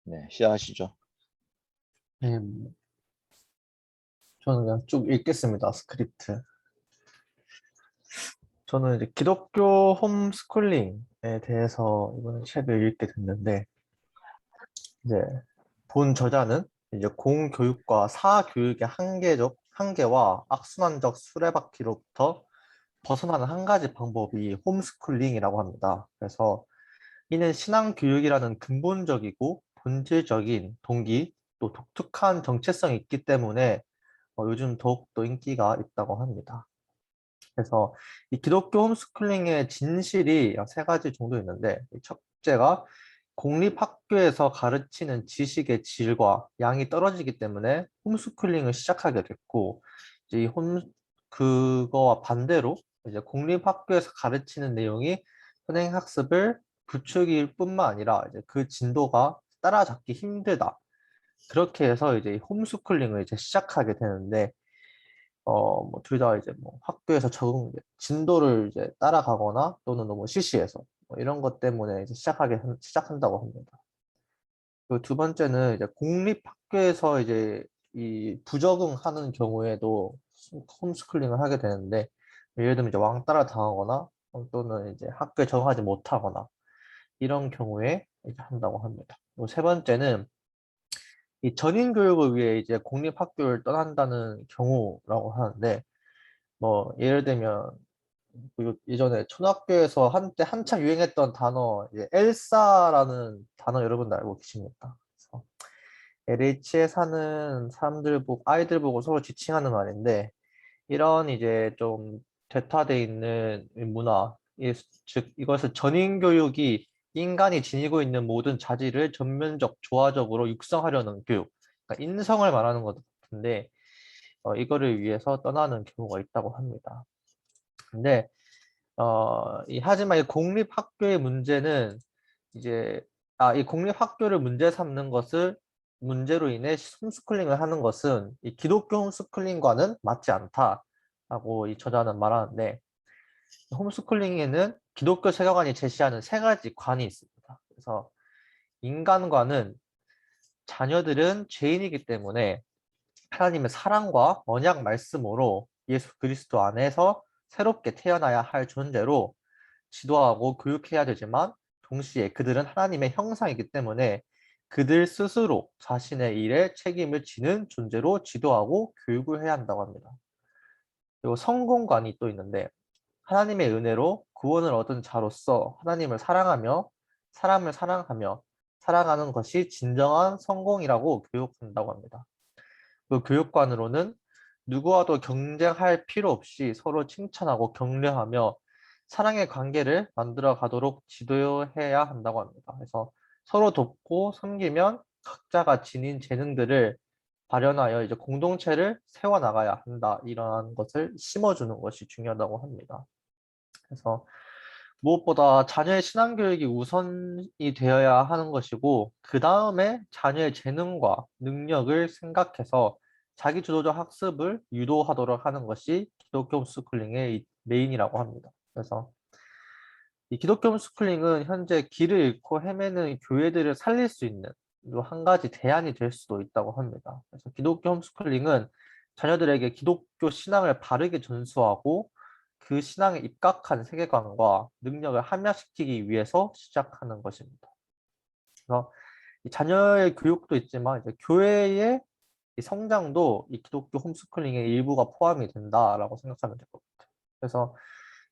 네, 시작하시죠. 네, 저는 그냥 쭉 읽겠습니다. 스크립트. 저는 이제 기독교 홈스쿨링에 대해서 이번에 책을 읽게 됐는데, 이제 본 저자는 이제 공교육과 사교육의 한계와 악순환적 수레바퀴로부터 벗어나는 한 가지 방법이 홈스쿨링이라고 합니다. 그래서 이는 신앙교육이라는 근본적이고 본질적인 동기, 또 독특한 정체성이 있기 때문에 요즘 더욱더 인기가 있다고 합니다. 그래서 이 기독교 홈스쿨링의 진실이 세 가지 정도 있는데, 이 첫째가 공립학교에서 가르치는 지식의 질과 양이 떨어지기 때문에 홈스쿨링을 시작하게 됐고, 이제 그거와 반대로 이제 공립학교에서 가르치는 내용이 선행학습을 부추길 뿐만 아니라 이제 그 진도가 따라잡기 힘들다. 그렇게 해서 이제 홈스쿨링을 이제 시작하게 되는데, 뭐, 둘 다 이제 뭐 학교에서 적응, 진도를 이제 따라가거나 또는 너무 시시해서 뭐 이런 것 때문에 이제 시작한다고 합니다. 그리고 두 번째는 이제 공립학교에서 이제 이 부적응하는 경우에도 홈스쿨링을 하게 되는데, 예를 들면 이제 왕따를 당하거나 또는 이제 학교에 적응하지 못하거나 이런 경우에 이제 한다고 합니다. 그리고 세 번째는 이 전인 교육을 위해 이제 공립학교를 떠난다는 경우라고 하는데, 뭐 예를 들면 그 예전에 초등학교에서 한때 한참 유행했던 단어 이제 엘사라는 단어 여러분들 알고 계십니까? 그래서 LH에 사는 아이들 보고 서로 지칭하는 말인데, 이런 이제 좀 대타돼 있는 이 문화, 즉 이것을 전인 교육이 인간이 지니고 있는 모든 자질을 전면적 조화적으로 육성하려는 교육, 그러니까 인성을 말하는 것 같은데, 이거를 위해서 떠나는 경우가 있다고 합니다. 근데 하지만 이 공립학교의 문제는 이제, 이 공립학교를 문제 삼는 것을 문제로 인해 홈스쿨링을 하는 것은 이 기독교 홈스쿨링과는 맞지 않다라고 이 저자는 말하는데, 홈스쿨링에는 기독교 세계관이 제시하는 세 가지 관이 있습니다. 그래서 인간관은 자녀들은 죄인이기 때문에 하나님의 사랑과 언약 말씀으로 예수 그리스도 안에서 새롭게 태어나야 할 존재로 지도하고 교육해야 되지만, 동시에 그들은 하나님의 형상이기 때문에 그들 스스로 자신의 일에 책임을 지는 존재로 지도하고 교육을 해야 한다고 합니다. 그리고 성공관이 또 있는데, 하나님의 은혜로 구원을 얻은 자로서 하나님을 사랑하며 사람을 사랑하며 살아가는 것이 진정한 성공이라고 교육한다고 합니다. 그 교육관으로는 누구와도 경쟁할 필요 없이 서로 칭찬하고 격려하며 사랑의 관계를 만들어 가도록 지도해야 한다고 합니다. 그래서 서로 돕고 섬기면 각자가 지닌 재능들을 발현하여 이제 공동체를 세워나가야 한다. 이러한 것을 심어주는 것이 중요하다고 합니다. 그래서 무엇보다 자녀의 신앙교육이 우선이 되어야 하는 것이고, 그 다음에 자녀의 재능과 능력을 생각해서 자기주도적 학습을 유도하도록 하는 것이 기독교 홈스쿨링의 이 메인이라고 합니다. 그래서 이 기독교 홈스쿨링은 현재 길을 잃고 헤매는 교회들을 살릴 수 있는 또 한 가지 대안이 될 수도 있다고 합니다. 그래서 기독교 홈스쿨링은 자녀들에게 기독교 신앙을 바르게 전수하고 그 신앙에 입각한 세계관과 능력을 함양시키기 위해서 시작하는 것입니다. 그래서 이 자녀의 교육도 있지만 이제 교회의 이 성장도 이 기독교 홈스쿨링의 일부가 포함이 된다라고 생각하면 될 것 같아요. 그래서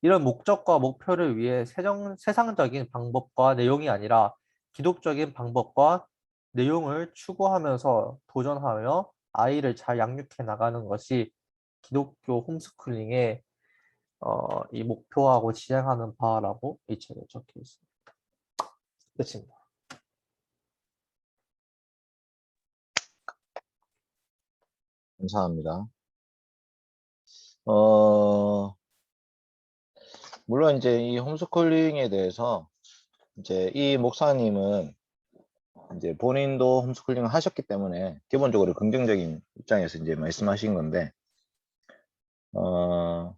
이런 목적과 목표를 위해 세상적인 방법과 내용이 아니라 기독적인 방법과 내용을 추구하면서 도전하며 아이를 잘 양육해 나가는 것이 기독교 홈스쿨링의 이 목표하고 지향하는 바라고 이 책에 적혀 있습니다. 끝입니다. 감사합니다. 어, 물론 이제 이 홈스쿨링에 대해서 이제 이 목사님은 이제 본인도 홈스쿨링을 하셨기 때문에 기본적으로 긍정적인 입장에서 이제 말씀하신 건데, 어,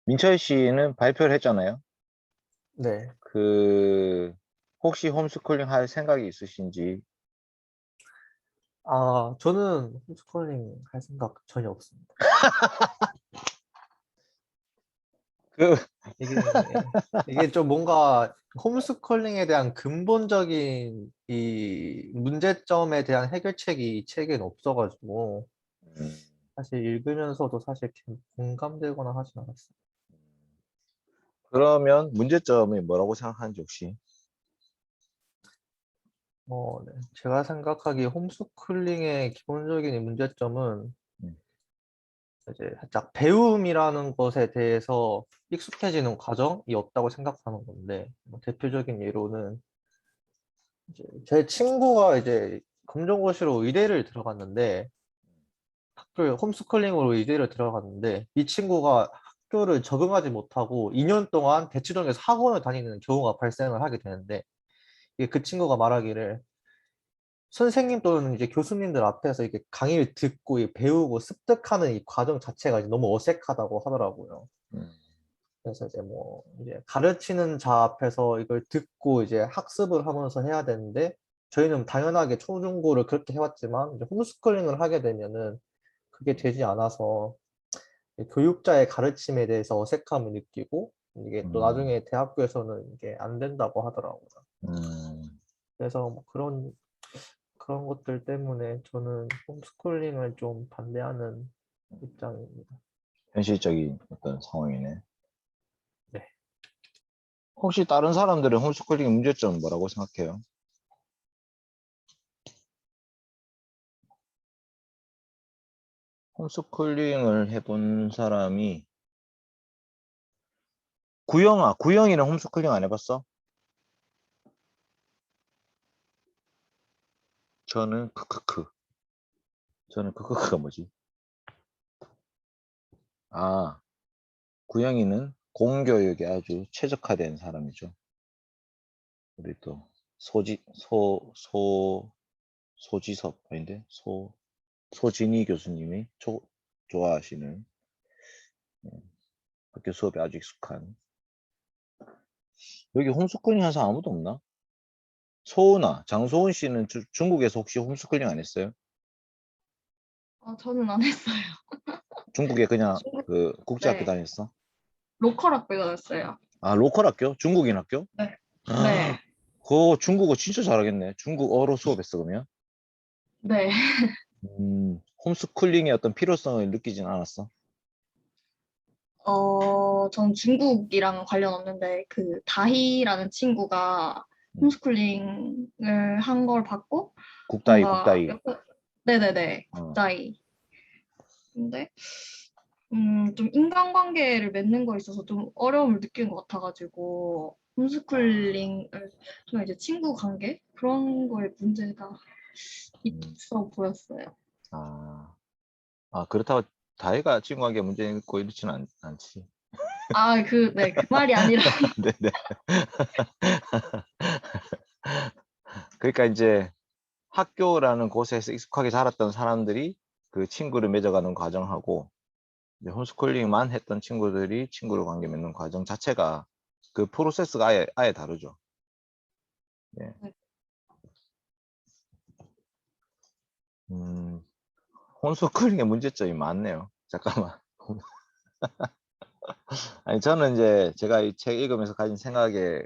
민철 씨는 발표를 했잖아요. 네. 그, 혹시 홈스쿨링 할 생각이 있으신지 저는 홈스쿨링 할 생각 전혀 없습니다. 그, 이게 좀 뭔가 홈스쿨링에 대한 근본적인 이 문제점에 대한 해결책이 이 책에는 없어가지고 음, 사실 읽으면서도 사실 이렇게 공감되거나 하진 않았어요. 그러면 문제점이 뭐라고 생각하는지 혹시? 네. 제가 생각하기에 홈스쿨링의 기본적인 이 문제점은 음, 이제 살짝 배움이라는 것에 대해서 익숙해지는 과정이 없다고 생각하는 건데, 뭐 대표적인 예로는 이제 제 친구가 이제 검정고시로 의대를 들어갔는데, 홈스쿨링으로 의대를 들어갔는데, 이 친구가 학교를 적응하지 못하고 2년 동안 대치동에서 학원을 다니는 경우가 발생을 하게 되는데, 이게 그 친구가 말하기를 선생님 또는 이제 교수님들 앞에서 이게 강의를 듣고 배우고 습득하는 이 과정 자체가 이제 너무 어색하다고 하더라고요. 음, 그래서 이제 뭐 이제 가르치는 자 앞에서 이걸 듣고 이제 학습을 하면서 해야 되는데 저희는 당연하게 초중고를 그렇게 해왔지만 이제 홈스쿨링을 하게 되면은 그게 되지 않아서 교육자의 가르침에 대해서 어색함을 느끼고 이게 또 음, 나중에 대학교에서는 이게 안 된다고 하더라고요. 음. 그래서 뭐 그런 것들 때문에 저는 홈스쿨링을 좀 반대하는 입장입니다. 현실적인 어떤 상황이네. 네. 혹시 다른 사람들은 홈스쿨링 문제점 뭐라고 생각해요? 홈스쿨링을 해본 사람이 구영이는 홈스쿨링 안 해봤어? 저는 크크크. 저는 크크크가 뭐지? 아, 구영이는 공교육에 아주 최적화된 사람이죠. 우리 또 소지섭 아닌데 소진희 교수님이 좋아하시는 예, 학교 수업에 아주 익숙한 여기 홈스쿨링 한 사람 아무도 없나? 장소은 씨는 중국에서 혹시 홈스쿨링 안 했어요? 저는 안 했어요. 중국에 그냥 중국, 그 국제학교 네. 다녔어? 로컬 학교 다녔어요. 아, 로컬 학교? 중국인 학교? 네. 아, 네. 그거 중국어 진짜 잘하겠네. 중국어로 수업했어, 그러면? 네. 홈스쿨링의 어떤 필요성을 느끼진 않았어? 전 중국이랑 관련 없는데, 그, 다희라는 친구가 음, 홈스쿨링을 한 걸 봤고, 국다이, 뭔가, 국다이. 네네네, 어, 국다희. 근데, 좀 인간관계를 맺는 거에 있어서 좀 어려움을 느끼는 것 같아가지고, 아, 홈스쿨링을 좀 이제 친구 관계? 그런 거에 문제가 음, 있어 보였어요. 아, 그렇다고 다이가 친구관계 문제 있고 이렇지는 않지. 네, 그 말이 아니라, 네네. 그러니까 이제 학교라는 곳에서 익숙하게 자랐던 사람들이 그 친구를 맺어가는 과정하고 이제 홈스쿨링만 했던 친구들이 친구를 관계 맺는 과정 자체가 그 프로세스가 아예 다르죠. 예. 음, 홈스쿨링의 문제점이 많네요. 잠깐만. 아니 저는 이제 제가 이 책 읽으면서 가진 생각의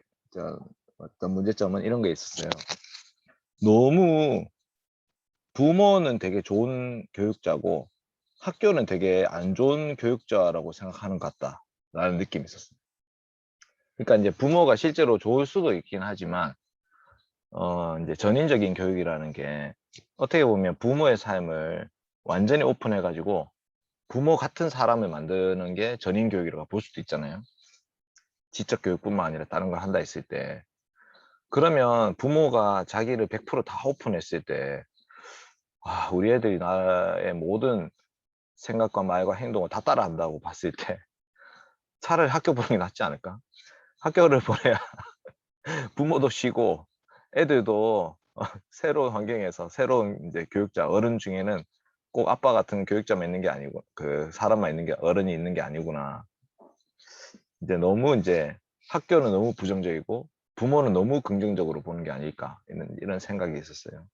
어떤 문제점은 이런 게 있었어요. 너무 부모는 되게 좋은 교육자고 학교는 되게 안 좋은 교육자라고 생각하는 것 같다라는 느낌이 있었어요. 그러니까 이제 부모가 실제로 좋을 수도 있긴 하지만 이제 전인적인 교육이라는 게 어떻게 보면 부모의 삶을 완전히 오픈해가지고 부모 같은 사람을 만드는 게 전인 교육이라고 볼 수도 있잖아요. 지적 교육뿐만 아니라 다른 걸 한다 했을 때 그러면 부모가 자기를 100%다 오픈했을 때 우리 애들이 나의 모든 생각과 말과 행동을 다 따라한다고 봤을 때 차라리 학교 보는 게 낫지 않을까? 학교를 보내야 부모도 쉬고 애들도 새로운 환경에서 새로운 이제 교육자 어른 중에는 꼭 아빠 같은 교육자만 있는 게 아니고 그 사람만 있는 게 어른이 있는 게 아니구나. 이제 너무 이제 학교는 너무 부정적이고 부모는 너무 긍정적으로 보는 게 아닐까 이런 생각이 있었어요.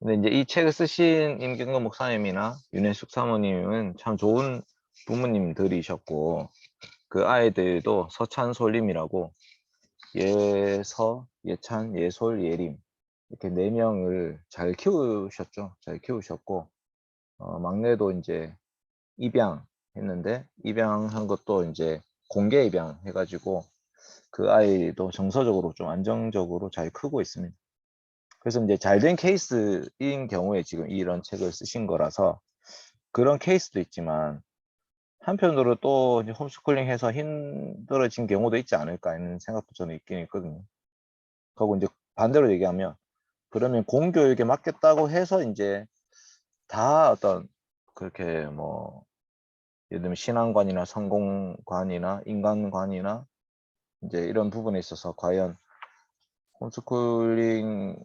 근데 이제 이 책을 쓰신 임경근 목사님이나 윤혜숙 사모님은 참 좋은 부모님들이셨고, 그 아이들도 서찬솔림이라고 예서, 예찬, 예솔, 예림 이렇게 4명을 잘 키우셨죠. 잘 키우셨고, 막내도 이제 입양했는데, 입양한 것도 이제 공개 입양해가지고 그 아이도 정서적으로 좀 안정적으로 잘 크고 있습니다. 그래서 이제 잘된 케이스인 경우에 지금 이런 책을 쓰신 거라서 그런 케이스도 있지만, 한편으로 또 이제 홈스쿨링 해서 힘들어진 경우도 있지 않을까 하는 생각도 저는 있긴 있거든요. 그리고 이제 반대로 얘기하면, 그러면 공교육에 맡겼다고 해서 이제 다 어떤 그렇게 뭐 예를 들면 신앙관이나 성공관이나 인간관이나 이제 이런 부분에 있어서 과연 홈스쿨링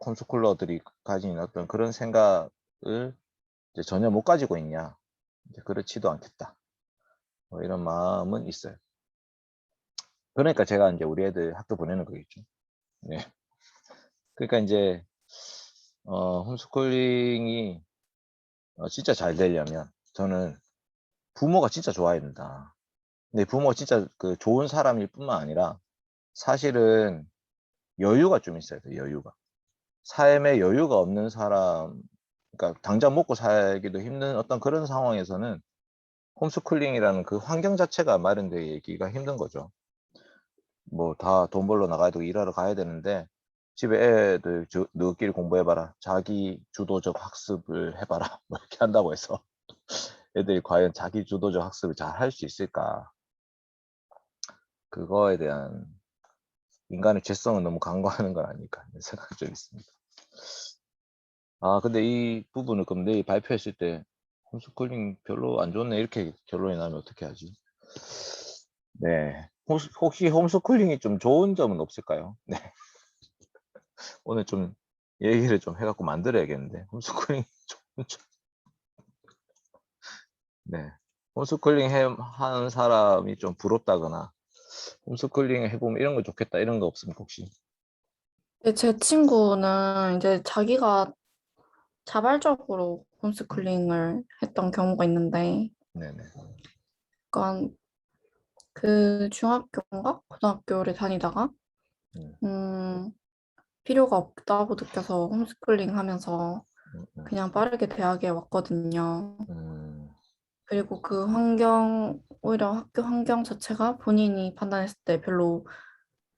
홈스쿨러들이 가진 어떤 그런 생각을 이제 전혀 못 가지고 있냐, 이제 그렇지도 않겠다, 뭐 이런 마음은 있어요. 그러니까 제가 이제 우리 애들 학교 보내는 거겠죠. 네. 그러니까 이제 홈스쿨링이 진짜 잘 되려면 저는 부모가 진짜 좋아야 된다. 근데 부모가 진짜 그 좋은 사람일 뿐만 아니라 사실은 여유가 좀 있어야 돼요. 여유가. 삶에 여유가 없는 사람, 그러니까 당장 먹고 살기도 힘든 어떤 그런 상황에서는 홈스쿨링이라는 그 환경 자체가 마련되기가 힘든 거죠. 뭐 다 돈 벌러 나가야 되고 일하러 가야 되는데 집에 애들 너끼리 공부해봐라, 자기 주도적 학습을 해봐라 뭐 이렇게 한다고 해서 애들이 과연 자기 주도적 학습을 잘 할 수 있을까, 그거에 대한 인간의 죄성은 너무 간과하는 건 아닐까 하는 생각이 좀 있습니다. 근데 이 부분을 그럼 내일 발표했을 때 홈스쿨링 별로 안 좋네 이렇게 결론이 나면 어떻게 하지? 네, 혹시 홈스쿨링이 좀 좋은 점은 없을까요? 네. 오늘 좀 얘기를 좀 해갖고 만들어야겠는데, 홈스쿨링 좋은 점. 네, 홈스쿨링 하는 사람이 좀 부럽다거나 홈스쿨링 해보면 이런 거 좋겠다 이런 거 없습니까 혹시? 근데 제 친구는 이제 자기가 자발적으로 홈스쿨링을 했던 경우가 있는데, 네네. 그러니까 그 중학교인가 고등학교를 다니다가 음, 음, 필요가 없다고 느껴서 홈스쿨링 하면서 음, 그냥 빠르게 대학에 왔거든요. 음, 그리고 그 환경, 오히려 학교 환경 자체가 본인이 판단했을 때 별로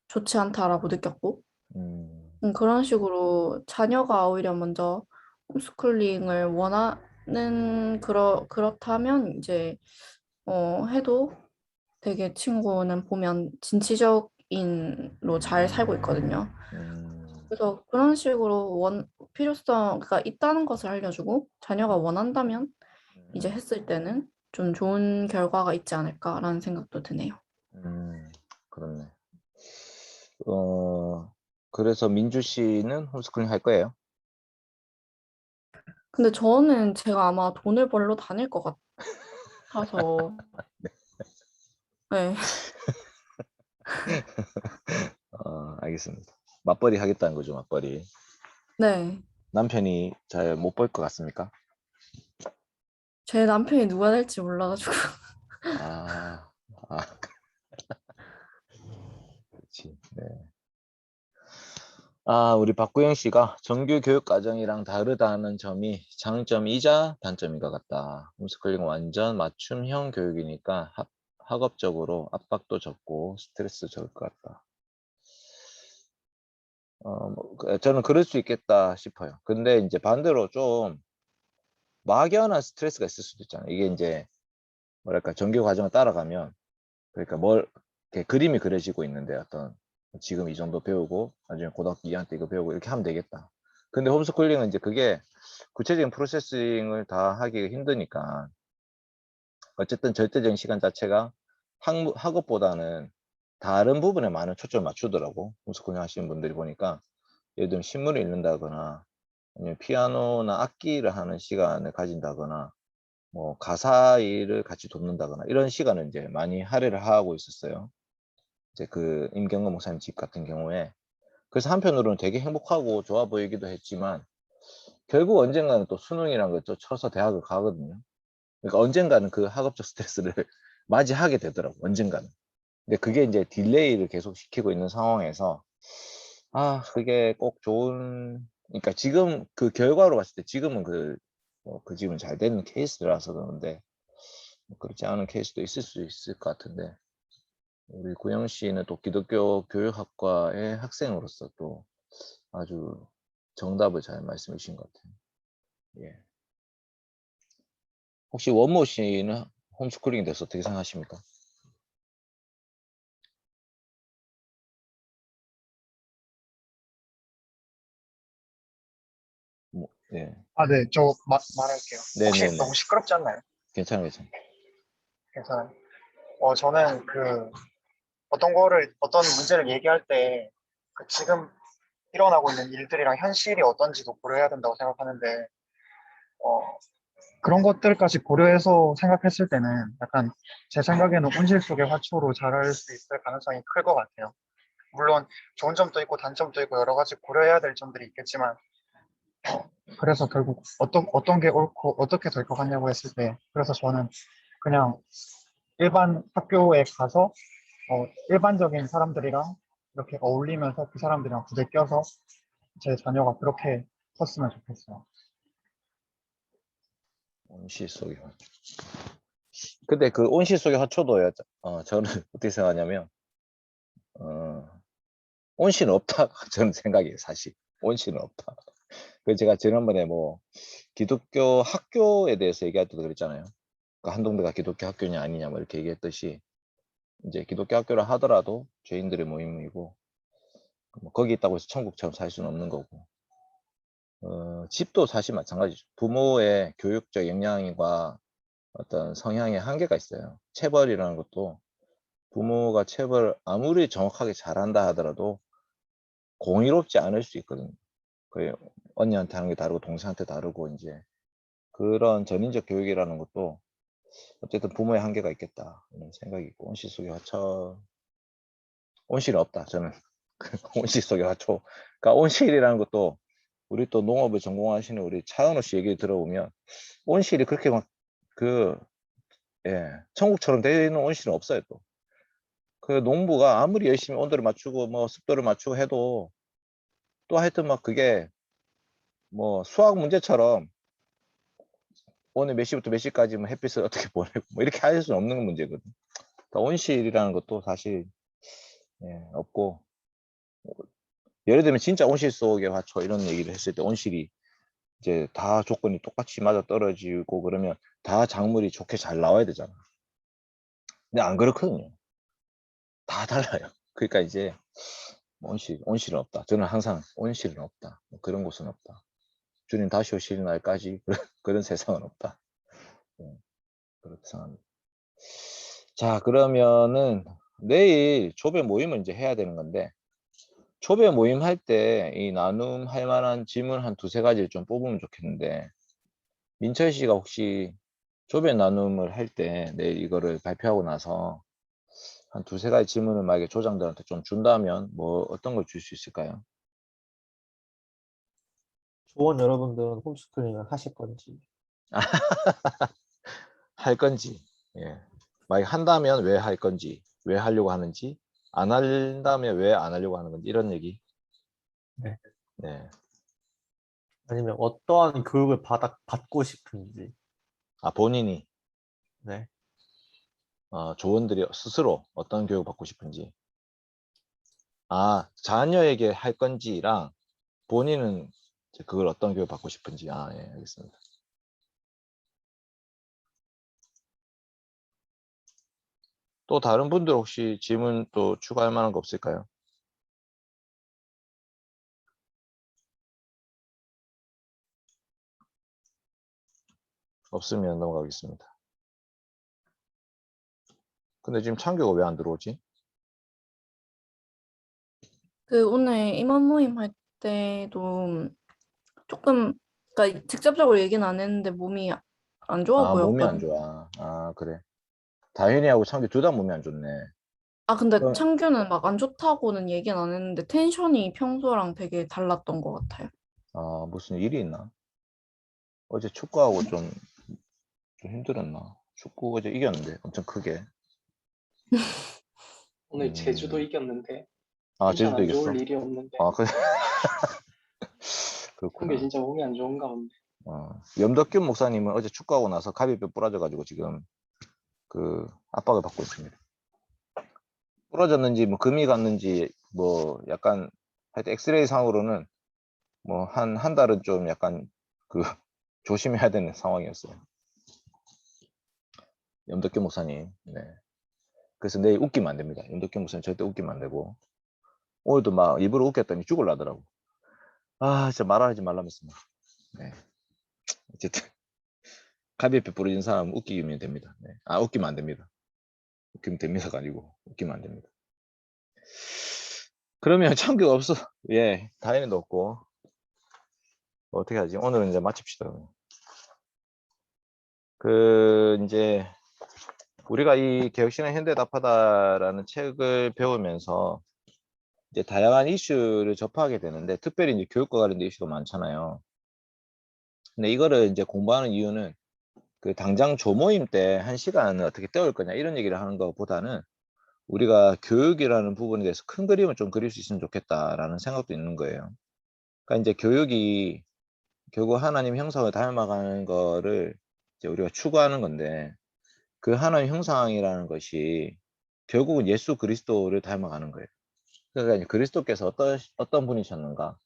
좋지 않다라고 느꼈고, 음, 그런 식으로 자녀가 오히려 먼저 홈스쿨링을 원하는 그렇다면 이제 해도 되게 친구는 보면 진취적인로 잘 살고 있거든요. 음, 그래서 그런 식으로 필요성가 있다는 것을 알려주고 자녀가 원한다면 이제 했을 때는 좀 좋은 결과가 있지 않을까라는 생각도 드네요. 그렇네. 그래서 민주 씨는 홈스쿨링 할 거예요? 근데 저는 제가 아마 돈을 벌러 다닐 것 같아서 네. 알겠습니다. 맞벌이 하겠다는 거죠, 맞벌이. 네. 남편이 잘 못 벌 것 같습니까? 제 남편이 누가 될지 몰라가지고. 아, 그렇지. 네. 우리 박구영 씨가 정규 교육 과정이랑 다르다는 점이 장점이자 단점인 것 같다. 홈스쿨링 완전 맞춤형 교육이니까 학업적으로 압박도 적고 스트레스 적을 것 같다. 저는 그럴 수 있겠다 싶어요. 근데 이제 반대로 좀 막연한 스트레스가 있을 수도 있잖아요. 이게 이제 뭐랄까 정규 과정을 따라가면, 그러니까 이렇게 그림이 그려지고 있는데 어떤 지금 이 정도 배우고 나중에 고등학교 2학년 때 이거 배우고 이렇게 하면 되겠다. 근데 홈스쿨링은 이제 그게 구체적인 프로세싱을 다 하기가 힘드니까 어쨌든 절대적인 시간 자체가 학업보다는 다른 부분에 많은 초점을 맞추더라고. 홈스쿨링 하시는 분들이 보니까 예를 들면 신문을 읽는다거나 아니면 피아노나 악기를 하는 시간을 가진다거나 뭐 가사 일을 같이 돕는다거나 이런 시간을 이제 많이 할애를 하고 있었어요. 이제 그 임경근 목사님 집 같은 경우에. 그래서 한편으로는 되게 행복하고 좋아 보이기도 했지만 결국 언젠가는 또 수능이란 걸 또 쳐서 대학을 가거든요. 그러니까 언젠가는 그 학업적 스트레스를 맞이하게 되더라고, 언젠가는. 근데 그게 이제 딜레이를 계속 시키고 있는 상황에서 그게 꼭 그러니까 지금 그 결과로 봤을 때 지금은 그 집은 잘 되는 케이스라서 그러는데 그렇지 않은 케이스도 있을 수 있을 것 같은데 우리 구영 씨는 또 기독교 교육학과의 학생으로서 또 아주 정답을 잘 말씀해 주신 것 같아요. 예. 혹시 원모 씨는 홈스쿨링에 대해서 어떻게 생각하십니까? 예. 네, 말할게요. 혹시 네네네. 너무 시끄럽지 않나요? 괜찮아요. 괜찮아요. 저는 어떤 문제를 얘기할 때, 지금 일어나고 있는 일들이랑 현실이 어떤지도 고려해야 된다고 생각하는데, 어, 그런 것들까지 고려해서 생각했을 때는 약간 제 생각에는 온실 속의 화초로 자랄 수 있을 가능성이 클 것 같아요. 물론 좋은 점도 있고 단점도 있고 여러 가지 고려해야 될 점들이 있겠지만, 그래서 결국 어떤 게 옳고 어떻게 될 것 같냐고 했을 때, 그래서 저는 그냥 일반 학교에 가서 일반적인 사람들이랑 이렇게 어울리면서 그 사람들이랑 부대껴서 제 자녀가 그렇게 컸으면 좋겠어요. 온실 속의 화초. 근데 그 온실 속의 화초도요. 저는 어떻게 생각하냐면 온실은 없다. 저는 생각이에요. 사실 온실은 없다. 그 제가 지난번에 뭐 기독교 학교에 대해서 얘기할 때도 그랬잖아요. 그러니까 한동대가 기독교 학교냐 아니냐 뭐 이렇게 얘기했듯이 이제 기독교 학교를 하더라도 죄인들의 모임이고 뭐 거기 있다고 해서 천국처럼 살 수는 없는 거고 집도 사실 마찬가지죠. 부모의 교육적 역량과 어떤 성향의 한계가 있어요. 체벌이라는 것도 부모가 체벌을 아무리 정확하게 잘한다 하더라도 공의롭지 않을 수 있거든요. 그 언니한테 하는 게 다르고 동생한테 다르고 이제 그런 전인적 교육이라는 것도 어쨌든 부모의 한계가 있겠다 이런 생각이 있고 온실 속의 화초 온실은 없다 저는 온실 속의 화초 그러니까 온실이라는 것도 우리 또 농업을 전공하시는 우리 차은호 씨 얘기 들어보면 온실이 그렇게 천국처럼 되어 있는 온실은 없어요 또. 그 농부가 아무리 열심히 온도를 맞추고 뭐 습도를 맞추고 해도 또 하여튼 막 그게 뭐 수학 문제처럼 오늘 몇 시부터 몇 시까지 뭐 햇빛을 어떻게 보내고 뭐 이렇게 할 수는 없는 문제거든. 그러니까 온실이라는 것도 사실 없고 예를 들면 진짜 온실 속의 화초 이런 얘기를 했을 때 온실이 이제 다 조건이 똑같이 맞아 떨어지고 그러면 다 작물이 좋게 잘 나와야 되잖아. 근데 안 그렇거든요. 다 달라요. 그러니까 이제 온실은 없다. 저는 항상 온실은 없다. 뭐 그런 곳은 없다. 주님 다시 오실 날까지 그런 세상은 없다. 그렇게 생각합니다. 자, 그러면은 내일 조별 모임을 이제 해야 되는 건데 조별 모임 할 때 이 나눔 할 만한 질문 한 두세 가지를 좀 뽑으면 좋겠는데 민철 씨가 혹시 조별 나눔을 할 때 내일 이거를 발표하고 나서 한 두세 가지 질문을 만약에 조장들한테 좀 준다면 뭐 어떤 걸 줄 수 있을까요? 조원 여러분들은 홈스쿨링을 하실 건지, 할 건지, 만약 한다면 왜 할 건지, 왜 하려고 하는지, 안 한다면 왜 안 하려고 하는 건지 이런 얘기. 네. 네. 아니면 어떠한 교육을 받고 싶은지, 본인이 네. 조원들이 스스로 어떤 교육 받고 싶은지. 자녀에게 할 건지랑 본인은 이제 그걸 어떤 교육 받고 싶은지. 예, 알겠습니다. 또 다른 분들 혹시 질문 또 추가할 만한 거 없을까요? 없으면 넘어가겠습니다. 근데 지금 창규가 왜 안 들어오지? 그 오늘 임원 모임 할 때도 조금, 그러니까 직접적으로 얘기는 안 했는데 몸이 안 좋아 몸이 안 보였거든. 좋아. 그래. 다현이하고 창규 둘 다 몸이 안 좋네. 아, 근데 어. 창규는 막 안 좋다고는 얘기는 안 했는데 텐션이 평소랑 되게 달랐던 것 같아요. 아, 무슨 일이 있나? 어제 축구하고 좀 힘들었나? 축구 어제 이겼는데 엄청 크게. 오늘 제주도 음. 이겼는데 아, 텐션 제주도 안 이겼어? 좋을 일이 없는데 아, 그래. 그게 그렇구나. 진짜 몸이 안 좋은가 본데. 염덕균 목사님은 어제 축구하고 나서 갑이뼈 부러져가지고 지금 그 압박을 받고 있습니다. 부러졌는지 뭐 금이 갔는지 뭐 약간 하여튼 엑스레이 상으로는 뭐 한 달은 좀 약간 그 조심해야 되는 상황이었어요. 염덕균 목사님. 네. 그래서 내일 웃기면 안 됩니다. 염덕균 목사님 절대 웃기면 안 되고. 오늘도 막 일부러 웃겼더니 죽을라더라고. 아, 진짜 말하지 말라면서. 네. 어쨌든 갑이뼈 부러진 사람 웃기면 됩니다. 네. 아, 웃기면 안 됩니다. 웃기면 됩니다가 아니고 웃기면 안 됩니다. 그러면 창규가 없어. 예, 다현이도 없고. 어떻게 하지? 오늘은 이제 마칩시다. 이제 우리가 이 개혁신앙 현대답하다라는 책을 배우면서 이제 다양한 이슈를 접하게 되는데, 특별히 이제 교육과 관련된 이슈가 많잖아요. 근데 이거를 이제 공부하는 이유는 그 당장 조모임 때 1시간을 어떻게 때울 거냐 이런 얘기를 하는 것보다는 우리가 교육이라는 부분에 대해서 큰 그림을 좀 그릴 수 있으면 좋겠다라는 생각도 있는 거예요. 그러니까 이제 교육이 결국 하나님 형상을 닮아가는 거를 이제 우리가 추구하는 건데, 그 하나님 형상이라는 것이 결국은 예수 그리스도를 닮아가는 거예요. 그러니까 이제 그리스도께서 어떤 분이셨는가?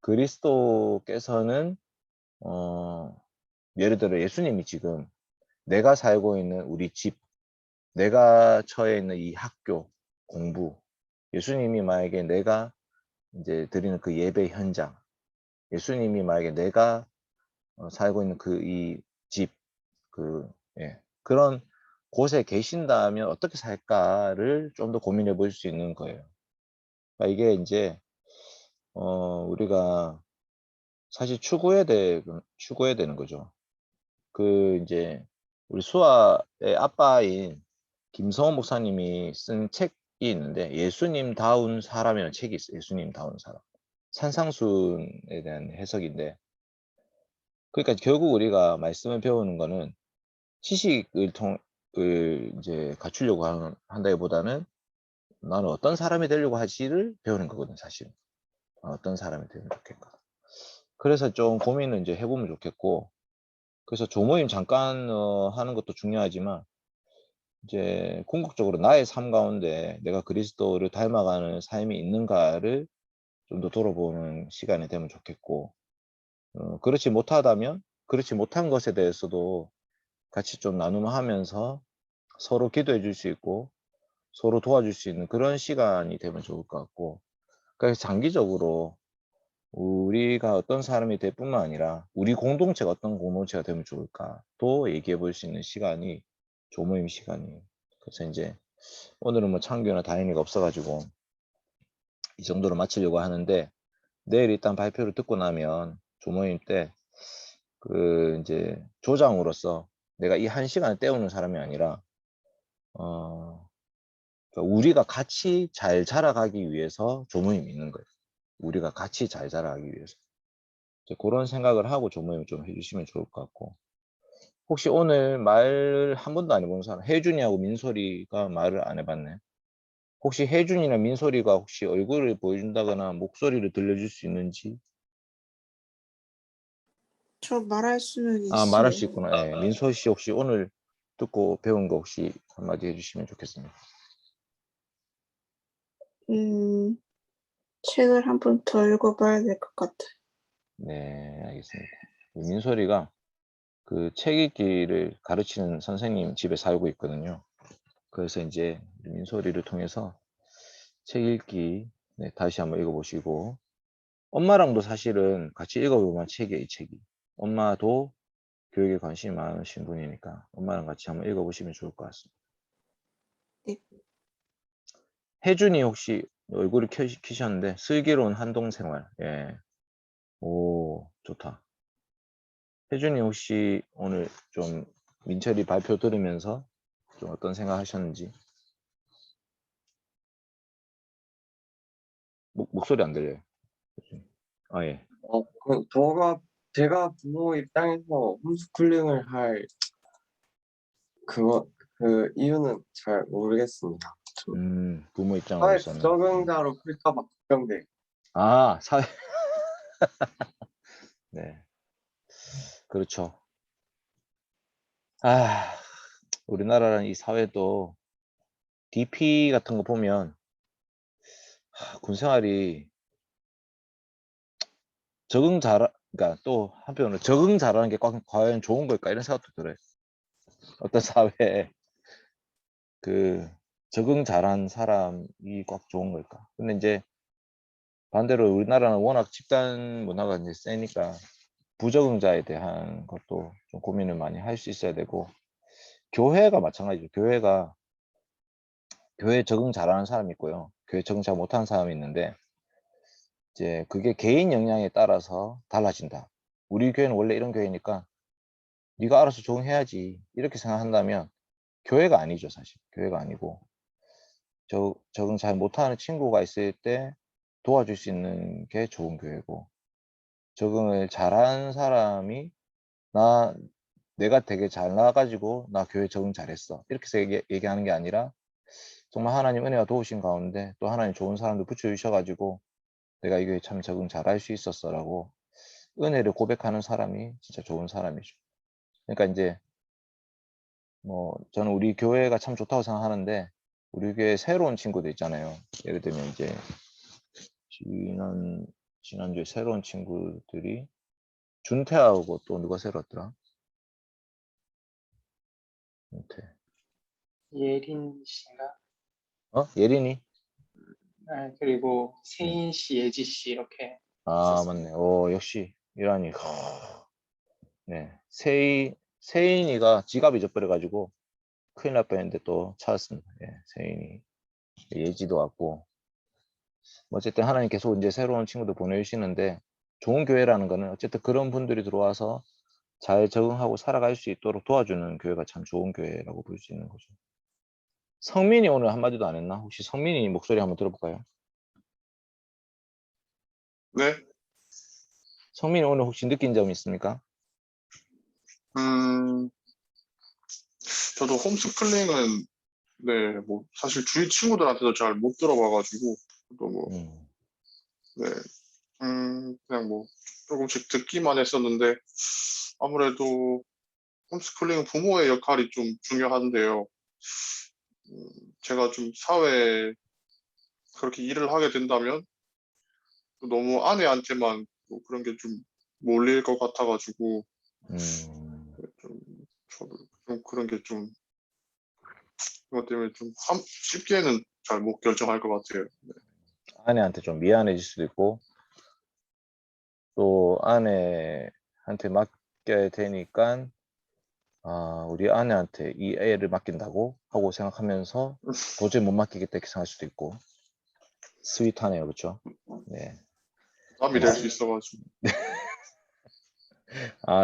그리스도께서는 예를 들어 예수님이 지금 내가 살고 있는 우리 집, 내가 처해 있는 이 학교, 공부, 예수님이 만약에 내가 이제 드리는 그 예배 현장, 예수님이 만약에 내가 살고 있는 그 이 집, 예, 그런 곳에 계신다면 어떻게 살까를 좀 더 고민해 볼 수 있는 거예요. 그러니까 이게 이제 우리가 사실 추구해야 되는 거죠. 이제 우리 수아의 아빠인 김성원 목사님이 쓴 책이 있는데, 예수님다운 사람이라는 책이 있어요. 예수님다운 사람. 산상순에 대한 해석인데, 그러니까 결국 우리가 말씀을 배우는 거는 지식을 이제 갖추려고 한다기보다는 나는 어떤 사람이 되려고 하지를 배우는 거거든, 사실. 어떤 사람이 되면 좋겠까. 그래서 좀 고민을 이제 해보면 좋겠고, 그래서 조모임 잠깐 하는 것도 중요하지만, 이제 궁극적으로 나의 삶 가운데 내가 그리스도를 닮아가는 삶이 있는가를 좀 더 돌아보는 시간이 되면 좋겠고, 그렇지 못하다면 그렇지 못한 것에 대해서도 같이 좀 나눔하면서 서로 기도해 줄 수 있고 서로 도와줄 수 있는 그런 시간이 되면 좋을 것 같고, 그래서 장기적으로 우리가 어떤 사람이 될 뿐만 아니라 우리 공동체가 어떤 공동체가 되면 좋을까 또 얘기해 볼 수 있는 시간이 조모임 시간이에요. 그래서 이제 오늘은 뭐 창규나 다현이가 없어가지고 이 정도로 마치려고 하는데, 내일 일단 발표를 듣고 나면 조모임 때 이제 조장으로서 내가 이 1시간을 때우는 사람이 아니라 그러니까 우리가 같이 잘 자라가기 위해서 조모임이 있는 거예요. 우리가 같이 잘 자라가기 위해서. 이제 그런 생각을 하고 조모임을 좀 해주시면 좋을 것 같고, 혹시 오늘 말 한 번도 안 해본 사람, 혜준이하고 민소리가 말을 안 해봤네. 혹시 혜준이나 민소리가 혹시 얼굴을 보여준다거나 목소리를 들려줄 수 있는지? 저 말할 수는 아, 말할 수 있어요. 있구나. 예. 민소 씨 혹시 오늘 듣고 배운 거 혹시 한마디 해주시면 좋겠습니다. 책을 한 번 더 읽어봐야 될 것 같아요. 네, 알겠습니다. 민소리가 그 책 읽기를 가르치는 선생님 집에 살고 있거든요. 그래서 이제 민소리를 통해서 책 읽기, 네, 다시 한번 읽어보시고, 엄마랑도 사실은 같이 읽어보면 책이에요, 이 책이. 엄마도 교육에 관심이 많으신 분이니까 엄마랑 같이 한번 읽어보시면 좋을 것 같습니다. 네. 혜준이 혹시 얼굴을 키셨는데 슬기로운 한동생활. 예. 오, 좋다. 혜준이 혹시 오늘 좀 민철이 발표 들으면서 좀 어떤 생각 하셨는지? 목소리 안 들려요. 아, 예. 제가 부모 입장에서 홈스쿨링을 할 그 이유는 잘 모르겠습니다. 부모 사회 입장으로서는. 부적응자로 클까봐 걱정돼. 아, 사회. 네. 그렇죠. 아, 우리나라는 이 사회도 DP 같은 거 보면 군 생활이 그러니까 또 한편으로 적응 잘하는 게 과연 좋은 걸까 이런 생각도 들어요. 어떤 사회에 그 적응 잘한 사람이 꼭 좋은 걸까? 근데 이제 반대로 우리나라는 워낙 집단 문화가 이제 세니까 부적응자에 대한 것도 좀 고민을 많이 할 수 있어야 되고, 교회가 마찬가지죠. 교회 적응 잘하는 사람이 있고요. 교회 적응 잘 못하는 사람이 있는데, 이제 그게 개인 역량에 따라서 달라진다. 우리 교회는 원래 이런 교회니까 네가 알아서 적응해야지 이렇게 생각한다면 교회가 아니죠. 사실 교회가 아니고, 적응 잘 못하는 친구가 있을 때 도와줄 수 있는 게 좋은 교회고, 적응을 잘한 사람이 내가 되게 잘 나가지고 나 교회 적응 잘했어 이렇게 해서 얘기하는 게 아니라, 정말 하나님 은혜가 도우신 가운데 또 하나님 좋은 사람들 붙여주셔가지고 내가 이 교회 참 적응 잘할 수 있었어 라고 은혜를 고백하는 사람이 진짜 좋은 사람이죠. 그러니까 이제 뭐 저는 우리 교회가 참 좋다고 생각하는데, 우리 교회 새로운 친구들 있잖아요. 예를 들면 이제 지난주에 새로운 친구들이 준태하고 또 누가 새로 왔더라? 준태. 예린 씨인가? 예린이? 그리고 세인 씨, 예지 씨 이렇게 아, 있었습니다. 맞네. 역시 이란이. 네. 세인이가 지갑 잊어버려가지고 큰일 날 뻔했는데 또 찾았습니다. 예, 세인이. 예지도 왔고. 어쨌든 하나님 계속 이제 새로운 친구들 보내주시는데, 좋은 교회라는 거는 어쨌든 그런 분들이 들어와서 잘 적응하고 살아갈 수 있도록 도와주는 교회가 참 좋은 교회라고 볼 수 있는 거죠. 성민이 오늘 한마디도 안 했나? 혹시 성민이 목소리 한번 들어볼까요? 네, 성민이 오늘 혹시 느낀 점 있습니까? 저도 홈스쿨링은, 네, 뭐, 사실 주위 친구들한테도 잘 못 들어봐가지고, 또 뭐, 음, 네, 그냥 뭐, 조금씩 듣기만 했었는데, 아무래도 홈스쿨링은 부모의 역할이 좀 중요한데요. 제가 좀 사회에 그렇게 일을 하게 된다면, 또 너무 아내한테만 뭐 그런 게 좀 몰릴 것 같아가지고, 좀, 저도 좀 그런 게 좀, 그것 때문에 좀 쉽게는 잘 못 결정할 것 같아요. 네. 아내한테 좀 미안해질 수도 있고, 또 아내한테 맡겨야 되니까 우리 아내한테 이 애를 맡긴다고 하고 생각하면서 도저히 못 맡기겠다 이렇게 생각할 수도 있고. 스윗하네요. 그렇죠? 네. 남이 될 수 있어가지고.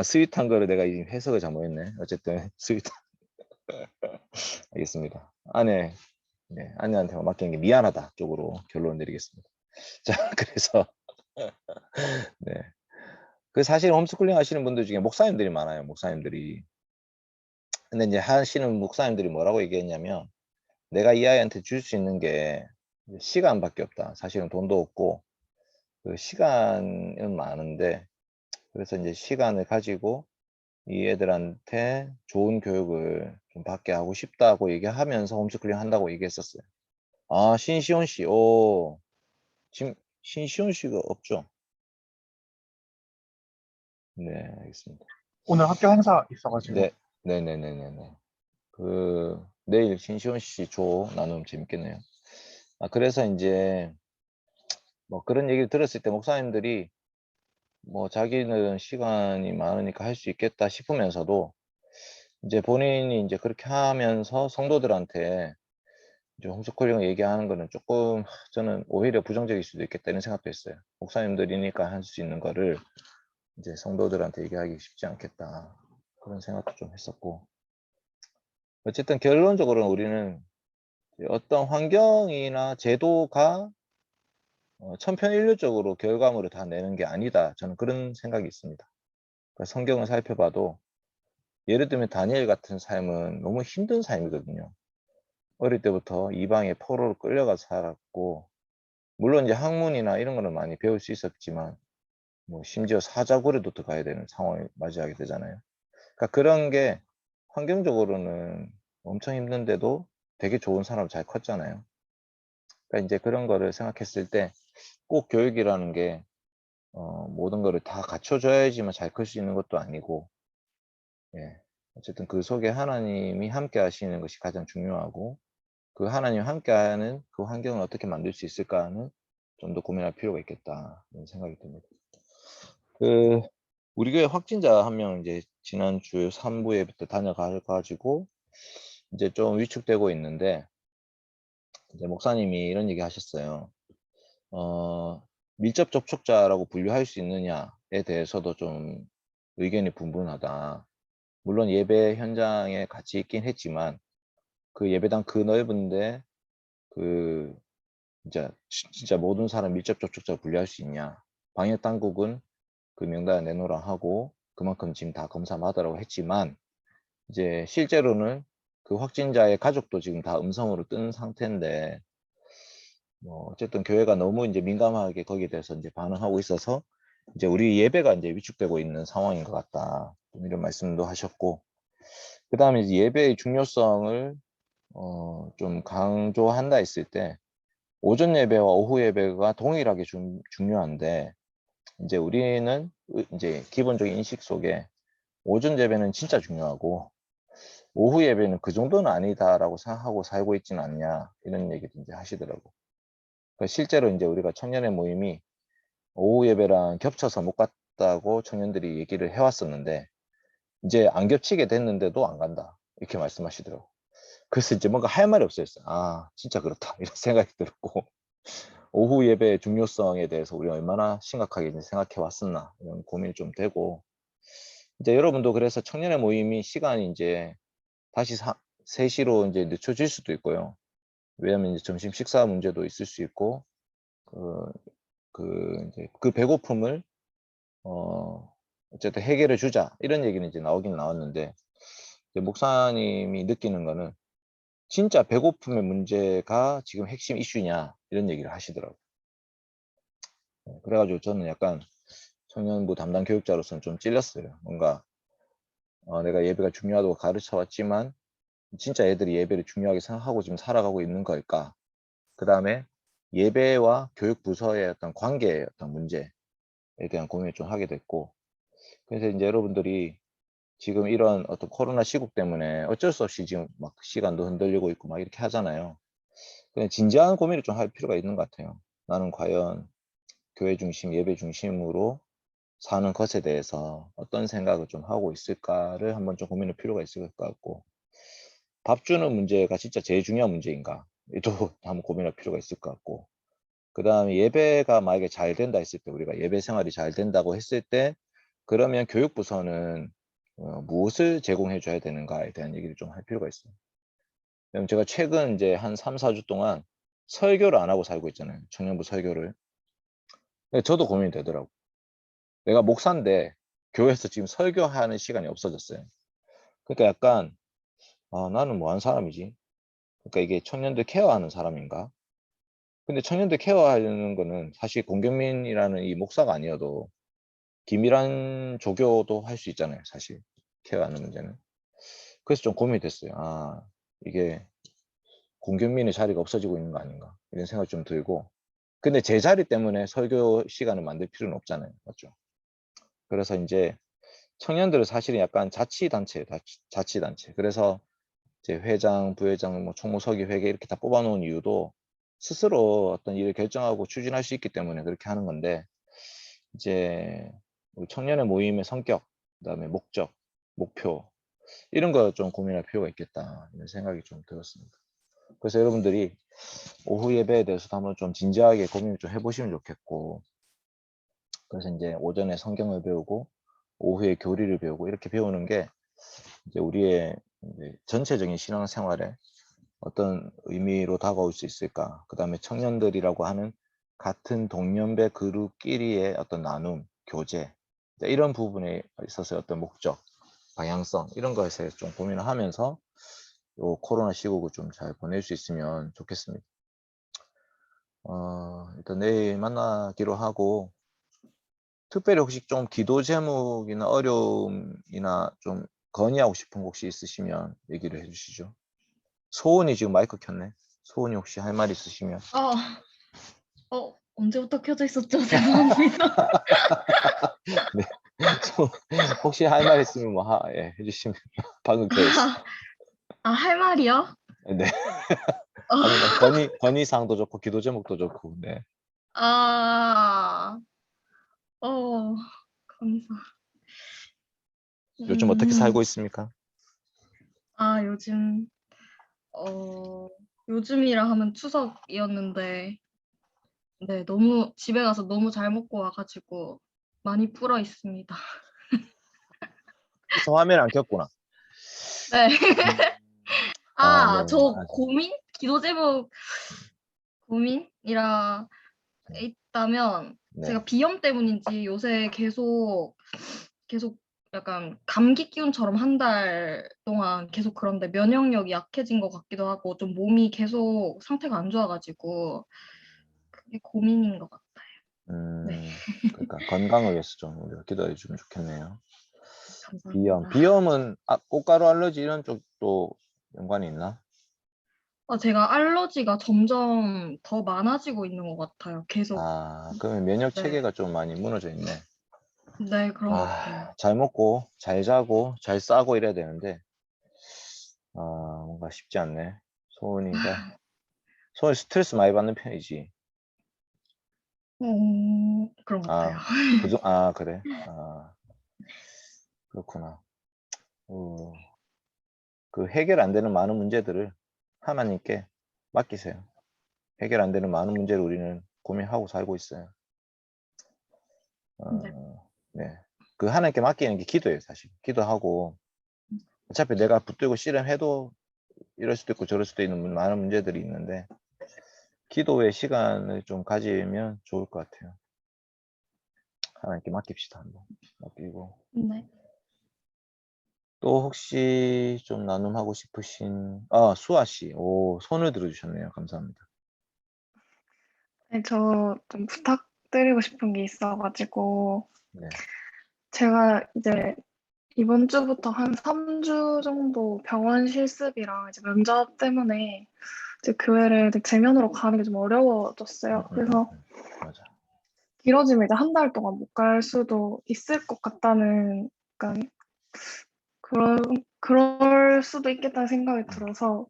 스윗한 거를 내가 이제 해석을 잘못했네. 어쨌든 스윗. 알겠습니다. 아내한테만 맡기는 게 미안하다 쪽으로 결론 내리겠습니다. 자, 그래서 네. 그 사실 홈스쿨링 하시는 분들 중에 목사님들이 많아요. 목사님들이. 근데 이제 하시는 목사님들이 뭐라고 얘기했냐면, 내가 이 아이한테 줄 수 있는 게 시간밖에 없다. 사실은 돈도 없고 그 시간은 많은데, 그래서 이제 시간을 가지고 이 애들한테 좋은 교육을 좀 받게 하고 싶다고 얘기하면서 홈스쿨링 한다고 얘기했었어요. 신시온 씨. 지금 신시온 씨가 없죠? 네, 알겠습니다. 오늘 학교 행사 있어가지고. 네, 네네네네네. 내일 신시온 씨 조 나누면 재밌겠네요. 그래서 이제 뭐 그런 얘기를 들었을 때 목사님들이 뭐 자기는 시간이 많으니까 할 수 있겠다 싶으면서도, 이제 본인이 이제 그렇게 하면서 성도들한테 이제 홈스쿨링을 얘기하는 거는 조금 저는 오히려 부정적일 수도 있겠다 이런 생각도 했어요. 목사님들이니까 할 수 있는 거를 이제 성도들한테 얘기하기 쉽지 않겠다 그런 생각도 좀 했었고, 어쨌든 결론적으로는 우리는 어떤 환경이나 제도가 천편일률적으로 결과물을 다 내는 게 아니다. 저는 그런 생각이 있습니다. 그러니까 성경을 살펴봐도 예를 들면 다니엘 같은 삶은 너무 힘든 삶이거든요. 어릴 때부터 이방의 포로로 끌려가서 살았고, 물론 이제 학문이나 이런 거는 많이 배울 수 있었지만 뭐 심지어 사자굴에도 들어가야 되는 상황을 맞이하게 되잖아요. 그러니까 그런 게 환경적으로는 엄청 힘든데도 되게 좋은 사람 잘 컸잖아요. 그러니까 이제 그런 거를 생각했을 때 꼭 교육이라는 게 모든 거를 다 갖춰줘야지만 잘 클 수 있는 것도 아니고, 예. 어쨌든 그 속에 하나님이 함께 하시는 것이 가장 중요하고, 그 하나님 함께하는 그 환경을 어떻게 만들 수 있을까는 좀 더 고민할 필요가 있겠다 이런 생각이 듭니다. 우리 교회 확진자 한 명 이제 지난주 3부 예부터 다녀가지고 이제 좀 위축되고 있는데, 이제 목사님이 이런 얘기 하셨어요. 밀접 접촉자라고 분류할 수 있느냐에 대해서도 좀 의견이 분분하다. 물론 예배 현장에 같이 있긴 했지만 그 예배당 그 넓은데 그 진짜 모든 사람 밀접 접촉자 분류할 수 있냐. 방역 당국은 그 명단을 내놓으라 하고 그만큼 지금 다 검사 받으라고 했지만, 이제 실제로는 그 확진자의 가족도 지금 다 음성으로 뜬 상태인데, 뭐 어쨌든 교회가 너무 이제 민감하게 거기에 대해서 이제 반응하고 있어서 이제 우리 예배가 이제 위축되고 있는 상황인 것 같다. 이런 말씀도 하셨고, 그 다음에 이제 예배의 중요성을 좀 강조한다 했을 때 오전 예배와 오후 예배가 동일하게 중요한데, 이제 우리는 이제 기본적인 인식 속에 오전 예배는 진짜 중요하고 오후 예배는 그 정도는 아니다라고 생각하고 살고 있지는 않냐, 이런 얘기도 이제 하시더라고. 그러니까 실제로 이제 우리가 청년의 모임이 오후 예배랑 겹쳐서 못 갔다고 청년들이 얘기를 해왔었는데, 이제 안 겹치게 됐는데도 안 간다 이렇게 말씀하시더라고. 그래서 이제 뭔가 할 말이 없어졌어요. 아, 진짜 그렇다 이런 생각이 들었고, 오후 예배의 중요성에 대해서 우리가 얼마나 심각하게 이제 생각해 왔었나 이런 고민이 좀 되고, 이제 여러분도 그래서 청년의 모임이 시간이 이제 다시 3시로 이제 늦춰질 수도 있고요. 왜냐하면 이제 점심 식사 문제도 있을 수 있고, 이제 그 배고픔을 어쨌든 해결해 주자 이런 얘기는 이제 나오긴 나왔는데, 이제 목사님이 느끼는 거는 진짜 배고픔의 문제가 지금 핵심 이슈냐 이런 얘기를 하시더라고요. 그래가지고 저는 약간 청년부 담당 교육자로서는 좀 찔렸어요. 뭔가 내가 예배가 중요하다고 가르쳐 왔지만 진짜 애들이 예배를 중요하게 생각하고 지금 살아가고 있는 걸까? 그 다음에 예배와 교육 부서의 어떤 관계의 어떤 문제에 대한 고민을 좀 하게 됐고, 그래서 이제 여러분들이 지금 이런 어떤 코로나 시국 때문에 어쩔 수 없이 지금 막 시간도 흔들리고 있고 막 이렇게 하잖아요. 그냥 진지한 고민을 좀 할 필요가 있는 것 같아요. 나는 과연 교회 중심, 예배 중심으로 사는 것에 대해서 어떤 생각을 좀 하고 있을까를 한번 좀 고민할 필요가 있을 것 같고, 밥 주는 문제가 진짜 제일 중요한 문제인가 또 한번 고민할 필요가 있을 것 같고, 그 다음에 예배가 만약에 잘 된다 했을 때, 우리가 예배 생활이 잘 된다고 했을 때 그러면 교육부서는 무엇을 제공해 줘야 되는가에 대한 얘기를 좀 할 필요가 있어요. 왜냐면 제가 최근 이제 한 3, 4주 동안 설교를 안 하고 살고 있잖아요. 청년부 설교를. 근데 저도 고민이 되더라고. 내가 목사인데 교회에서 지금 설교하는 시간이 없어졌어요. 그러니까 약간 나는 뭐 하는 사람이지? 그러니까 이게 청년들 케어하는 사람인가? 근데 청년들 케어하는 거는 사실 공경민이라는 이 목사가 아니어도 기밀한 조교도 할 수 있잖아요. 사실 케어하는 문제는. 그래서 좀 고민이 됐어요. 이게 공경민의 자리가 없어지고 있는 거 아닌가 이런 생각이 좀 들고, 근데 제 자리 때문에 설교 시간을 만들 필요는 없잖아요. 맞죠? 그래서 이제 청년들은 사실은 약간 자치단체. 그래서 이제 회장, 부회장, 뭐 총무서기 회계 이렇게 다 뽑아놓은 이유도 스스로 어떤 일을 결정하고 추진할 수 있기 때문에 그렇게 하는 건데, 이제 우리 청년의 모임의 성격, 그다음에 목적, 목표 이런 거 좀 고민할 필요가 있겠다 이런 생각이 좀 들었습니다. 그래서 여러분들이 오후 예배에 대해서도 한번 좀 진지하게 고민을 좀 해보시면 좋겠고, 그래서 이제 오전에 성경을 배우고 오후에 교리를 배우고 이렇게 배우는 게 이제 우리의 이제 전체적인 신앙생활에 어떤 의미로 다가올 수 있을까? 그 다음에 청년들이라고 하는 같은 동년배 그룹끼리의 어떤 나눔, 교제 이런 부분에 있어서 어떤 목적, 방향성 이런 것에 좀 고민을 하면서 요 코로나 시국을 좀 잘 보낼 수 있으면 좋겠습니다. 일단 내일 만나기로 하고 특별히 혹시 좀 기도 제목이나 어려움이나 좀 건의하고 싶은 거 혹시 있으시면 얘기를 해주시죠. 소은이 지금 마이크 켰네. 소은이 혹시 할 말 있으시면. 언제부터 켜져 있었죠? 죄송합니다. 네. 혹시 할 말 있으면 뭐 예, 해주시면 방금 켜있어. 할 말이요? 네. 어, 아니 뭐 건의사항도 좋고 기도 제목도 좋고. 네. 아, 감사. 요즘 어떻게 살고 있습니까? 요즘, 요즘이라 하면 추석이었는데, 네, 집에 가서 너무 잘 먹고 와가지고 많이 불어 있습니다. 그래서 화면 안 켰구나. 네. 네. 저 기도 제목 고민이라 있다면, 네. 제가 비염 때문인지 요새 계속 약간 감기 기운처럼 한 달 동안 계속 그런데 면역력이 약해진 것 같기도 하고 좀 몸이 계속 상태가 안 좋아가지고 그게 고민인 것 같아요. 네. 그러니까 건강을 위해서 좀 우리가 기도해 주면 좋겠네요. 감사합니다. 비염은 꽃가루 알러지 이런 쪽도 연관이 있나? 제가 알러지가 점점 더 많아지고 있는 것 같아요. 계속. 그러면 면역 네. 체계가 좀 많이 무너져 있네. 네, 그런 것 같아요. 잘 먹고 잘 자고 잘 싸고 이래야 되는데 뭔가 쉽지 않네. 소은이 스트레스 많이 받는 편이지. 그런 것 같아요. 그래. 그렇구나. 그 해결 안 되는 많은 문제들을 하나님께 맡기세요. 해결 안 되는 많은 문제를 우리는 고민하고 살고 있어요. 네. 네. 그 하나님께 맡기는 게 기도예요, 사실. 기도하고 어차피 내가 붙들고 씨름해도 이럴 수도 있고 저럴 수도 있는 많은 문제들이 있는데 기도의 시간을 좀 가지면 좋을 것 같아요. 하나님께 맡깁시다. 한번 맡기고 네. 또 혹시 좀 나눔하고 싶으신 수아 씨, 손을 들어주셨네요. 감사합니다. 네, 저 좀 부탁드리고 싶은 게 있어가지고, 네. 제가 이제 이번 주부터 한 3주 정도 병원 실습이랑 이제 면접 때문에 이제 교회를 이제 대면으로 가는 게 좀 어려워졌어요. 그래서 맞아. 길어지면 이제 한 달 동안 못 갈 수도 있을 것 같다는, 약간 그럴 수도 있겠다는 생각이 들어서,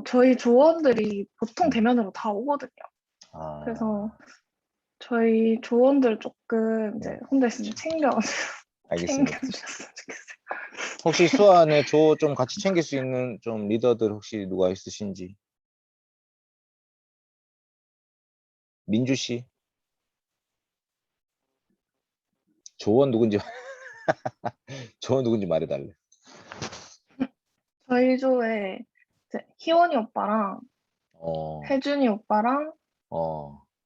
저희 조원들이 보통 대면으로 다 오거든요. 그래서 저희 조원들 조금 이제 혼자 있으면 알겠습니다. 챙겨주셨으면 좋겠어요. 혹시 수아네 조 좀 같이 챙길 수 있는 좀 리더들 혹시 누가 있으신지? 민주 씨? 조원 누군지 조원 누군지 말해달래. 저희 조에 이제 희원이 오빠랑 혜준이 오빠랑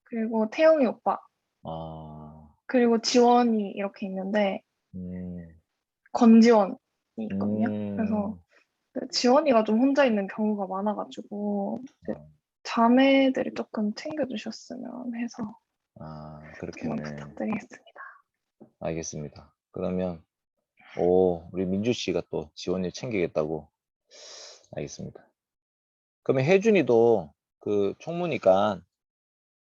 그리고 태용이 오빠 그리고 지원이 이렇게 있는데 권지원이 있거든요. 그래서 지원이가 좀 혼자 있는 경우가 많아가지고 이제 자매들이 조금 챙겨주셨으면 해서 그렇겠네. 부탁드리겠습니다. 알겠습니다. 그러면 우리 민주 씨가 또 지원을 챙기겠다고. 알겠습니다. 그러면 혜준이도 그 총무니까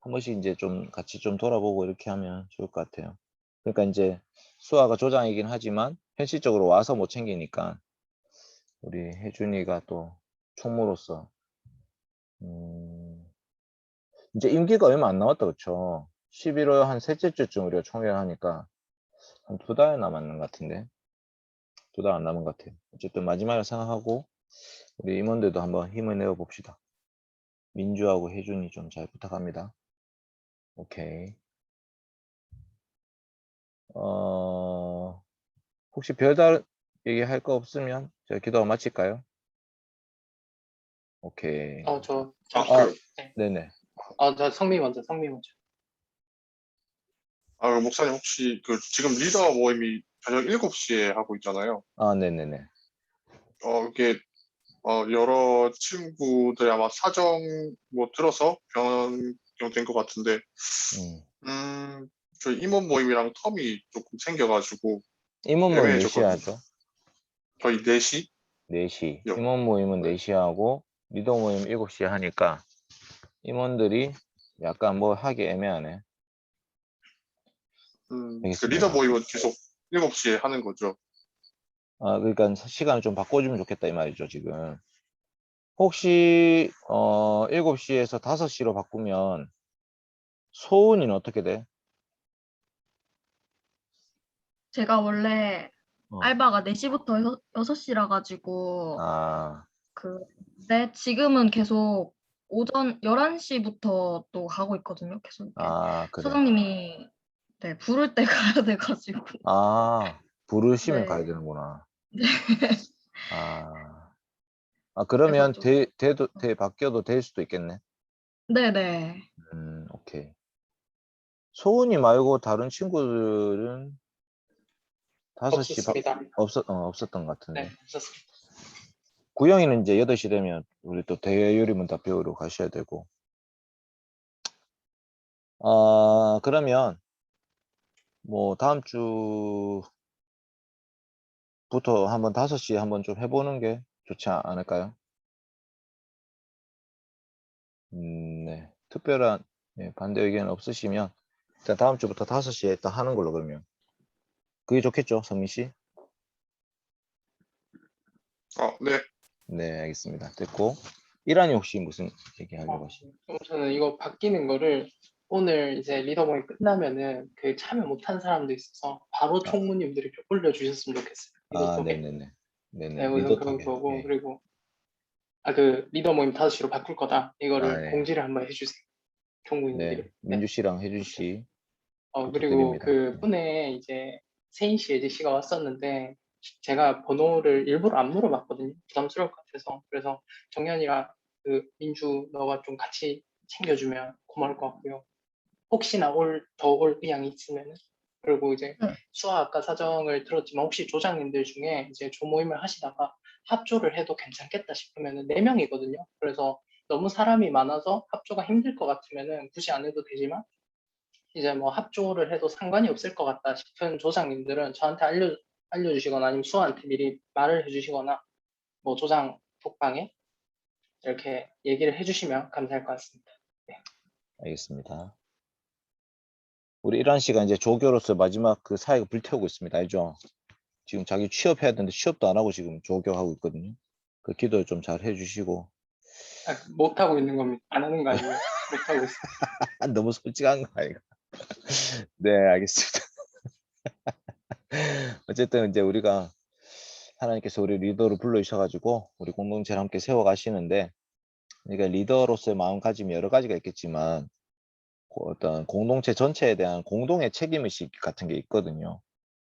한 번씩 이제 좀 같이 좀 돌아보고 이렇게 하면 좋을 것 같아요. 그러니까 이제 수아가 조장이긴 하지만 현실적으로 와서 못 챙기니까 우리 혜준이가 또 총무로서 이제 임기가 얼마 안 남았다, 그쵸? 11월 한 셋째 주쯤 우리가 총회를 하니까 한 2달 남았는 것 같은데 2달 안 남은 것 같아요. 어쨌든 마지막을 생각하고 우리 임원들도 한번 힘을 내어 봅시다. 민주하고 혜준이 좀 잘 부탁합니다. 오케이. 혹시 별다른 얘기할 거 없으면 제가 기도하고 마칠까요? 오케이. 저 네네. 성미 먼저. 목사님 혹시 그 지금 리더 모임이 저녁 7시에 하고 있잖아요. 아, 네네네. 이게 여러 친구들이 아마 사정 뭐 들어서 변경된 것 같은데, 음. 저희 임원 모임이랑 텀이 조금 생겨가지고 임원 모임 4시에 애매해졌거든요. 하죠? 저희 4시? 4시. 요. 임원 모임은 네. 4시에 하고, 리더 모임 7시에 하니까, 임원들이 약간 뭐 하기 애매하네. 그 알겠습니다. 리더 모임은 계속 7시에 하는 거죠. 아, 그러니까 시간을 좀 바꿔주면 좋겠다 이 말이죠, 지금. 혹시 7시에서 5시로 바꾸면 소은이는 어떻게 돼? 제가 원래 어. 알바가 4시부터 6시라 가지고 아, 근데 지금은 계속 오전 11시부터 또 하고 있거든요. 계속 이렇게 그래. 사장님이 네, 부를 때 가야 돼 가지고. 부르시면 네. 가야 되는구나. 네. 그러면 그래서 바뀌어도 될 수도 있겠네. 네네. 오케이. 소은이 말고 다른 친구들은 5시 없었습니다. 없었던 것 같은데. 네, 없었습니다. 구영이는 이제 8시 되면 우리 또 대요리문 다 배우러 가셔야 되고. 그러면 뭐 다음 주부터 한번 5시에 한번 좀 해보는 게 좋지 않을까요? 네. 특별한 반대 의견 없으시면 일단 다음 주부터 5시에 일단 하는 걸로 그러면. 그게 좋겠죠, 성민 씨? 네. 네, 알겠습니다. 됐고. 이란이 혹시 무슨 얘기하려고 하시나요? 저는 이거 바뀌는 거를 오늘 이제 리더 모임 끝나면은 그 참여 못한 사람도 있어서 바로 총무님들이 좀 올려주셨으면 좋겠어요. 이거 쪽에. 네네네. 네네. 네, 우선 리더 톡에. 그거고 예. 그리고 그 리더 모임 5시로 바꿀 거다. 이거를 네. 공지를 한번 해주세요. 총무님들이. 네. 민주 씨랑 혜준 씨 그리고 부탁드립니다. 그 분에 이제 세인 씨, 예지 씨가 왔었는데 제가 번호를 일부러 안 물어봤거든요. 부담스러울 것 같아서. 그래서 정연이랑 그 민주 너가 좀 같이 챙겨주면 고마울 것 같고요. 혹시나 더 올 의향이 있으면은. 그리고 이제 수아 아까 사정을 들었지만 혹시 조장님들 중에 이제 조모임을 하시다가 합조를 해도 괜찮겠다 싶으면은 4명이거든요. 그래서 너무 사람이 많아서 합조가 힘들 것 같으면은 굳이 안 해도 되지만 이제 뭐 합조를 해도 상관이 없을 것 같다 싶은 조장님들은 저한테 알려주시거나 아니면 수아한테 미리 말을 해주시거나 뭐 조장 톡방에 이렇게 얘기를 해주시면 감사할 것 같습니다. 네. 알겠습니다. 우리 이란 씨가 이제 조교로서 마지막 그 사역을 불태우고 있습니다. 알죠? 지금 자기 취업해야 되는데 취업도 안 하고 지금 조교하고 있거든요. 그 기도 좀 잘 해주시고. 못하고 있는 겁니다. 안 하는 거 아니에요. 못하고 있어요. 너무 솔직한 거 아이가? 네, 알겠습니다. 어쨌든 이제 우리가 하나님께서 우리 리더로 불러주셔가지고 우리 공동체를 함께 세워가시는데, 그러니까 리더로서의 마음가짐이 여러 가지가 있겠지만 어떤 공동체 전체에 대한 공동의 책임의식 같은 게 있거든요.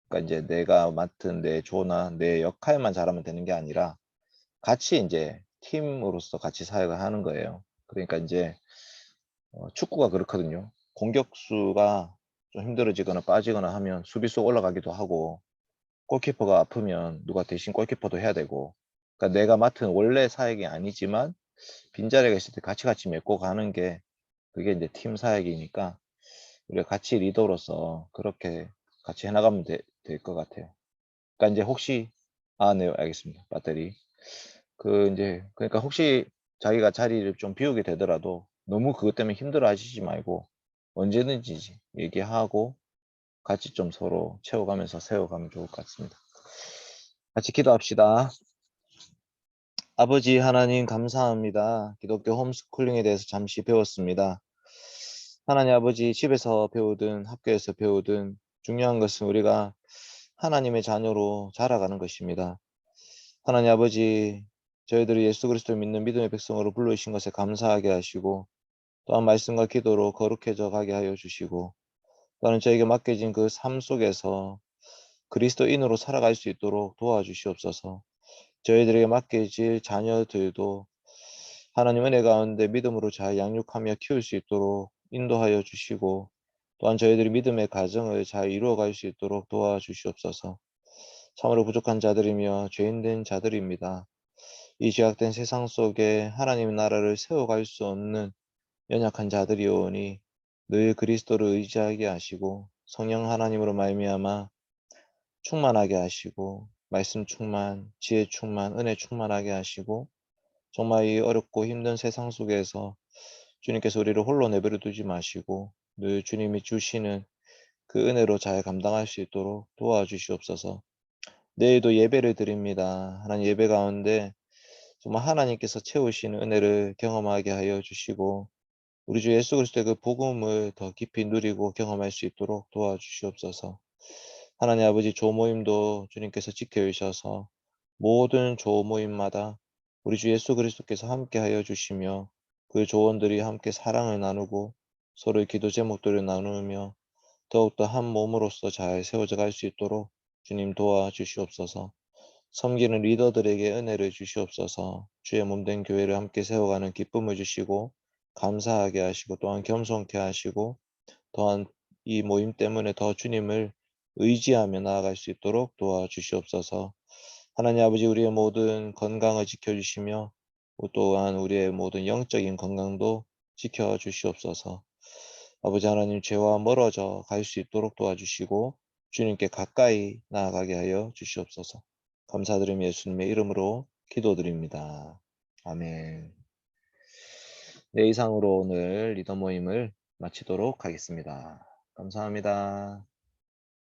그러니까 이제 내가 맡은 내 조나 내 역할만 잘하면 되는 게 아니라 같이 이제 팀으로서 같이 사역을 하는 거예요. 그러니까 이제 축구가 그렇거든요. 공격수가 좀 힘들어지거나 빠지거나 하면 수비수 올라가기도 하고, 골키퍼가 아프면 누가 대신 골키퍼도 해야 되고, 그러니까 내가 맡은 원래 사역이 아니지만 빈자리가 있을 때 같이 메꿔 가는 게 그게 이제 팀 사역이니까 우리가 같이 리더로서 그렇게 같이 해나가면 될 것 같아요. 그러니까 이제 혹시 네, 알겠습니다. 배터리. 그러니까 혹시 자기가 자리를 좀 비우게 되더라도 너무 그것 때문에 힘들어 하시지 말고 언제든지 얘기하고 같이 좀 서로 채워가면서 세워가면 좋을 것 같습니다. 같이 기도합시다. 아버지 하나님 감사합니다. 기독교 홈스쿨링에 대해서 잠시 배웠습니다. 하나님 아버지, 집에서 배우든 학교에서 배우든 중요한 것은 우리가 하나님의 자녀로 자라가는 것입니다. 하나님 아버지, 저희들이 예수 그리스도를 믿는 믿음의 백성으로 불러주신 것에 감사하게 하시고, 또한 말씀과 기도로 거룩해져 가게 하여 주시고, 또한 저에게 맡겨진 그 삶 속에서 그리스도인으로 살아갈 수 있도록 도와주시옵소서. 저희들에게 맡겨질 자녀들도 하나님 은혜 가운데 믿음으로 잘 양육하며 키울 수 있도록 인도하여 주시고, 또한 저희들이 믿음의 가정을 잘 이루어갈 수 있도록 도와주시옵소서. 참으로 부족한 자들이며 죄인된 자들입니다. 이 죄악된 세상 속에 하나님의 나라를 세워갈 수 없는 연약한 자들이오니 늘 그리스도를 의지하게 하시고 성령 하나님으로 말미암아 충만하게 하시고 말씀 충만, 지혜 충만, 은혜 충만하게 하시고 정말 이 어렵고 힘든 세상 속에서 주님께서 우리를 홀로 내버려 두지 마시고 늘 주님이 주시는 그 은혜로 잘 감당할 수 있도록 도와주시옵소서. 내일도 예배를 드립니다. 하나님 예배 가운데 정말 하나님께서 채우시는 은혜를 경험하게 하여 주시고 우리 주 예수 그리스도의 그 복음을 더 깊이 누리고 경험할 수 있도록 도와주시옵소서. 하나님 아버지 조모임도 주님께서 지켜주셔서 모든 조모임마다 우리 주 예수 그리스도께서 함께 하여 주시며 그 조원들이 함께 사랑을 나누고 서로의 기도 제목들을 나누며 더욱더 한 몸으로서 잘 세워져 갈 수 있도록 주님 도와주시옵소서. 섬기는 리더들에게 은혜를 주시옵소서. 주의 몸된 교회를 함께 세워가는 기쁨을 주시고 감사하게 하시고 또한 겸손케 하시고 또한 이 모임 때문에 더 주님을 의지하며 나아갈 수 있도록 도와주시옵소서. 하나님 아버지 우리의 모든 건강을 지켜주시며 또한 우리의 모든 영적인 건강도 지켜주시옵소서. 아버지 하나님 죄와 멀어져 갈 수 있도록 도와주시고 주님께 가까이 나아가게 하여 주시옵소서. 감사드리며 예수님의 이름으로 기도드립니다. 아멘. 네, 이상으로 오늘 리더 모임을 마치도록 하겠습니다. 감사합니다.